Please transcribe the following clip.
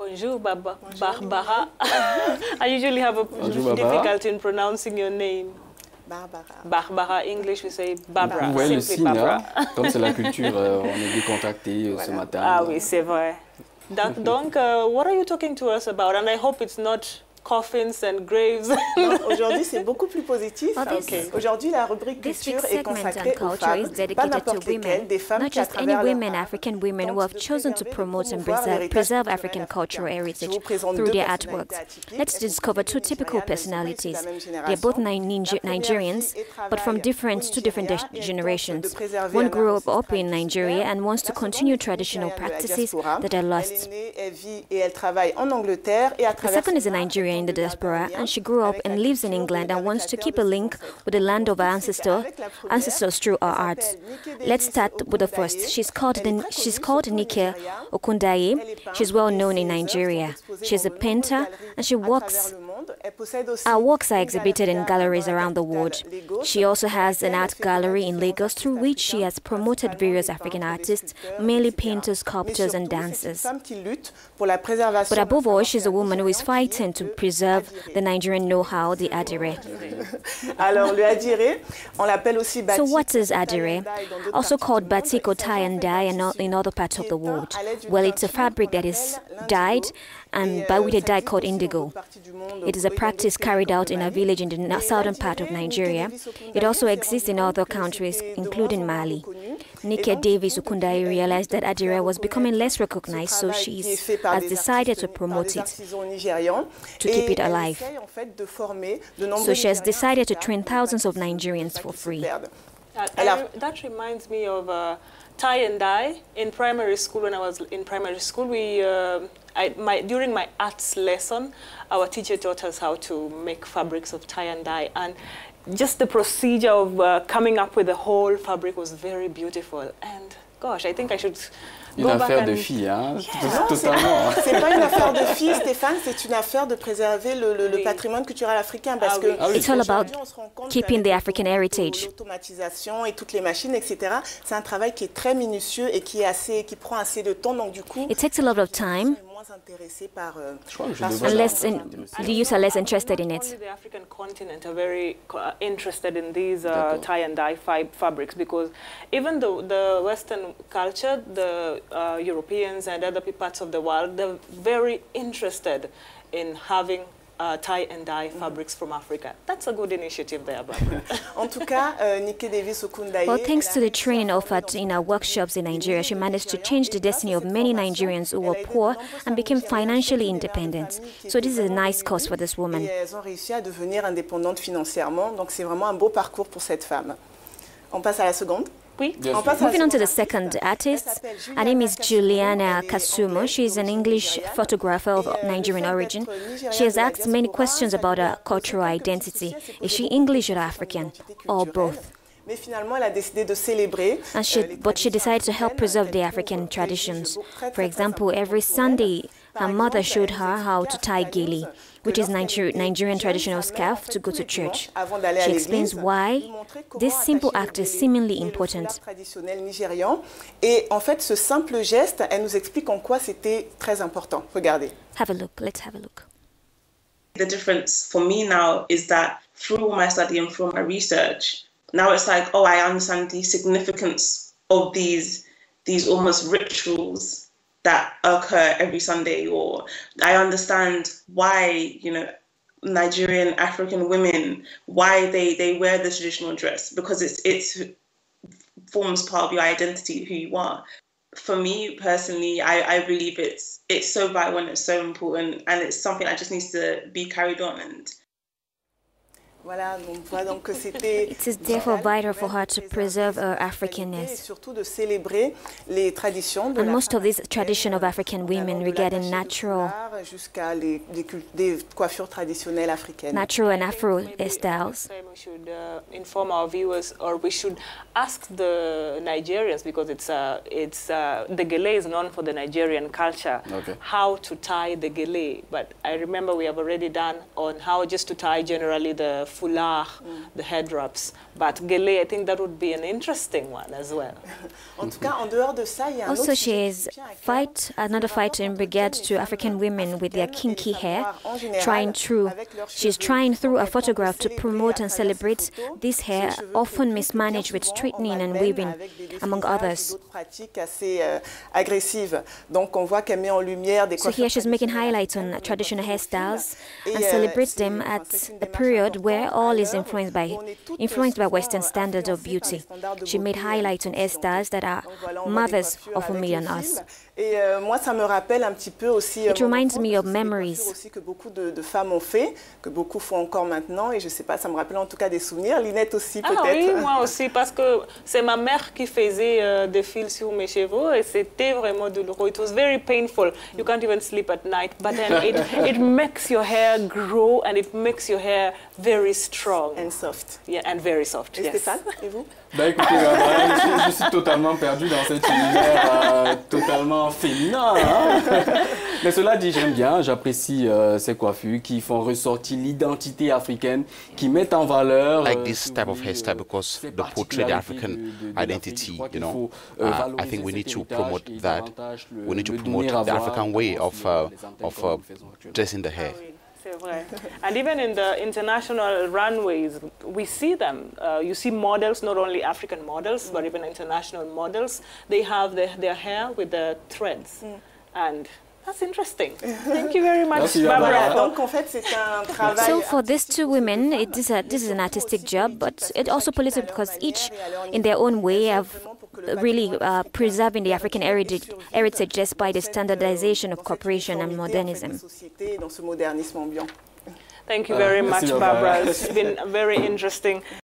Bonjour, Barbara. I usually have a difficulty in pronouncing your name. Barbara. Barbara, English we say Barbara. Vous voyez le Simply signe, Barbara. hein? Comme c'est la culture, on est décontracté ce matin. Ah oui, c'est vrai. Donc, what are you talking to us about? And I hope it's not coffins and graves. Aujourd'hui, c'est beaucoup plus positif. Aujourd'hui, la rubrique culture est consacrée aux femmes, pas n'importe lesquelles, des femmes qui, à travers leur African women who have chosen to promote and preserve African cultural heritage through their artworks. Let's discover two typical personalities. They are both Nigerians, but from two different generations. One grew up in Nigeria and wants to continue traditional practices that are lost. The second is a Nigerian in the diaspora, and she grew up and lives in England and wants to keep a link with the land of her ancestors through her art. Let's start with the first. She's called Davies Okundaye. She's well known in Nigeria. She's a painter, and her works are exhibited in galleries around the world. She also has an art gallery in Lagos through which she has promoted various African artists, mainly painters, sculptors, and dancers. But above all, she's a woman who is fighting to preserve the Nigerian know-how, the adire. So what is adire? Also called batik or tie and dye in other parts of the world. Well, it's a fabric that is dyed and with a dye called indigo. It is a practice carried out in a village in the southern part of Nigeria. It also exists in other countries, including Mali. Davies Okundaye realized that adire was becoming less recognized, so she has decided to promote it, to keep it alive. So she has decided to train thousands of Nigerians for free. That reminds me of tie and dye. In primary school, when I was in primary school, during my arts lesson, our teacher taught us how to make fabrics of tie and dye. And just the procedure of coming up with the whole fabric was very beautiful. And gosh, I think I should Une affaire de fille, hein? Totalement. C'est pas une affaire de fille, Stéphane, c'est une affaire de préserver le patrimoine culturel africain parce que it's all about keeping the African heritage. L'automatisation et toutes les machines, etc. C'est un travail qui est très minutieux et qui prend assez de temps, donc du coup. It takes a lot of time. The youth are less interested in it. Only the African continent are very interested in these tie and dye fabrics, because even the Western culture, the Europeans and other parts of the world, they're very interested in having tie and dye fabrics from Africa. That's a good initiative there, Barbara. En tout cas, Davies Okundaye. Well, thanks to the training offered in our workshops in Nigeria, she managed to change the destiny of many Nigerians who were poor and became financially independent. So this is a nice cause for this woman. Elles ont réussi à devenir indépendantes financièrement, donc c'est vraiment un beau parcours pour cette femme. On passe à la seconde. Moving on to the second artist, her name is Juliana Kasumo. She is an English photographer of Nigerian origin. She has asked many questions about her cultural identity. Is she English or African, or both? But she decided to help preserve the African traditions. For example, every Sunday, her mother showed her how to tie gele, which is Nigerian traditional scarf, to go to church. She explains why this simple act is seemingly important. Et en fait, ce simple geste, elle nous explique en quoi c'était très important. Regardez. Have a look. Let's have a look. The difference for me now is that through my study and through my research, now it's like, oh, I understand the significance of these almost rituals that occur every Sunday, or I understand why, Nigerian African women, why they wear the traditional dress, because it forms part of your identity, who you are. For me personally, I believe it's so vital and it's so important, and it's something that just needs to be carried on. And it is therefore vital for her to preserve her Africanness. And most of this tradition of African women regarding natural and Afro styles. We should inform our viewers, or we should ask the Nigerians, because the gele is known for the Nigerian culture, how to tie the gele. But I remember we have already done on how just to tie generally the foulard, the head wraps. But Gele, I think that would be an interesting one as well. Also, she is another fight in regard to African women with their kinky hair, she's trying through a photograph to promote and celebrate this hair, often mismanaged with straightening and weaving, among others. So here she's making highlights on traditional hairstyles and celebrates them at a period where all is influenced by Western standards of beauty. She made highlights on hairstyles that are mothers of a million us. It reminds me of memories. Oui, moi aussi, parce que c'est ma mère qui faisait des fils sur mes cheveux et c'était vraiment douloureux. It was very painful. You can't even sleep at night, but then it makes your hair grow and it makes your hair very strong. And soft. Yeah, and very soft, yes. Stéphane, et vous? Bah écoutez, je suis totalement perdu dans cet univers totalement féminin. Hein. Mais cela dit, j'aime bien, j'apprécie ces coiffures qui font ressortir l'identité africaine, qui mettent en valeur. Like this type of hairstyle because they portray the African identity, you know. I think we need to promote that. We need to promote the African way of dressing the hair. And even in the international runways, we see them. You see models, not only African models, but even international models. They have their hair with the threads. And that's interesting. Thank you very much, Barbara. So for these two women, this is an artistic job, but it also political because each, in their own way, have really preserving the African heritage despite the standardization of cooperation and modernism. Thank you very much, Barbara. It's been very interesting.